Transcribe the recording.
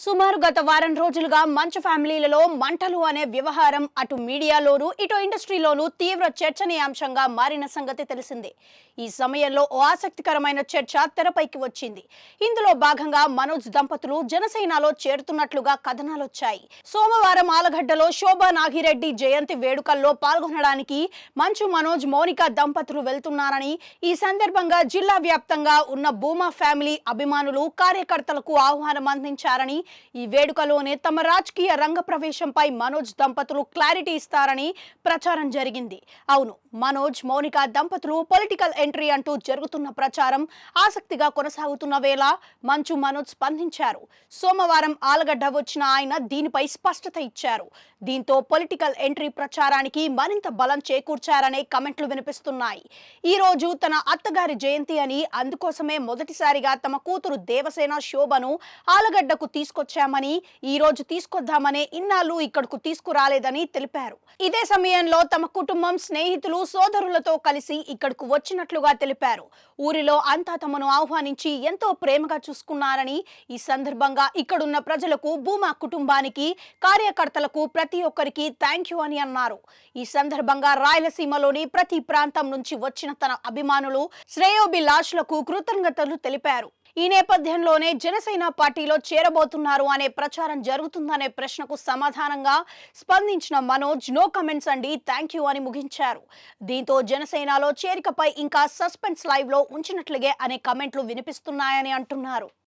సుమారు గత వారం రోజులుగా మంచు ఫ్యామిలీలలో మంటలు అనే వ్యవహారం అటు మీడియాలోనూ ఇటు ఇండస్ట్రీలోనూ తీవ్ర చర్చనీయాంశంగా మారిన సంగతి తెలిసిందే. ఈ సమయంలో ఓ ఆసక్తికరమైన చర్చ తెరపైకి వచ్చింది. ఇందులో భాగంగా మనోజ్ దంపతులు జనసేనలో చేరుతున్నట్లుగా కథనాలొచ్చాయి. సోమవారం ఆలగడ్డలో శోభా నాగిరెడ్డి జయంతి వేడుకల్లో పాల్గొనడానికి మంచు మనోజ్ మౌనిక దంపతులు వెళ్తున్నారని, ఈ సందర్భంగా జిల్లా వ్యాప్తంగా ఉన్న భూమా ఫ్యామిలీ అభిమానులు కార్యకర్తలకు ఆహ్వానం అందించారని, ఈ వేడుకలోనే తమ రాజకీయ రంగ ప్రవేశంపై మనోజ్ దంపతులు క్లారిటీ ఇస్తారని ప్రచారం జరిగింది. అవును, మనోజ్ మౌనిక దంపతులు పొలిటికల్ ఎంట్రీ అంటూ జరుగుతున్న ప్రచారం ఆసక్తిగా కొనసాగుతున్న వేళ మంచు మనోజ్ స్పందించారు. సోమవారం ఆలగడ్డ వచ్చిన ఆయన దీనిపై స్పష్టత ఇచ్చారు. దీంతో పొలిటికల్ ఎంట్రీ ప్రచారానికి మరింత బలం చేకూర్చారనే కమెంట్లు వినిపిస్తున్నాయి. ఈ రోజు తన అత్తగారి జయంతి అని, అందుకోసమే మొదటిసారిగా తమ కూతురు దేవసేన శోభను ఆలగడ్డకు తీసుకొచ్చామని, ఈ రోజు తీసుకొద్దామనే ఇన్నాళ్ళు ఇక్కడకు తీసుకురాలేదని తెలిపారు. ఇదే సమయంలో తమ కుటుంబం, స్నేహితులు, సోదరులతో కలిసి ఇక్కడకు వచ్చినట్లుగా తెలిపారు. ఊరిలో అంతా తమను ఆహ్వానించి ఎంతో ప్రేమగా చూసుకున్నారని, ఈ సందర్భంగా ఇక్కడున్న ప్రజలకు, భూమా కుటుంబానికి, కార్యకర్తలకు ప్రతి ఒక్కరికి థ్యాంక్ యూ అని అన్నారు. ఈ సందర్భంగా రాయలసీమలోని ప్రతి ప్రాంతం నుంచి వచ్చిన తన అభిమానులు, శ్రేయోభిలాషులకు కృతజ్ఞతలు తెలిపారు. ఈ నేపథ్యంలోనే జనసేన పార్టీలో చేరబోతున్నారు అనే ప్రచారం జరుగుతుందనే ప్రశ్నకు సమాధానంగా స్పందించిన మనోజ్ నో కమెంట్స్ అండి, థ్యాంక్ యూ అని ముగించారు. దీంతో జనసేనలో చేరికపై ఇంకా సస్పెన్స్ లైవ్ లో ఉంచినట్లుగే అనే కమెంట్లు వినిపిస్తున్నాయని అంటున్నారు.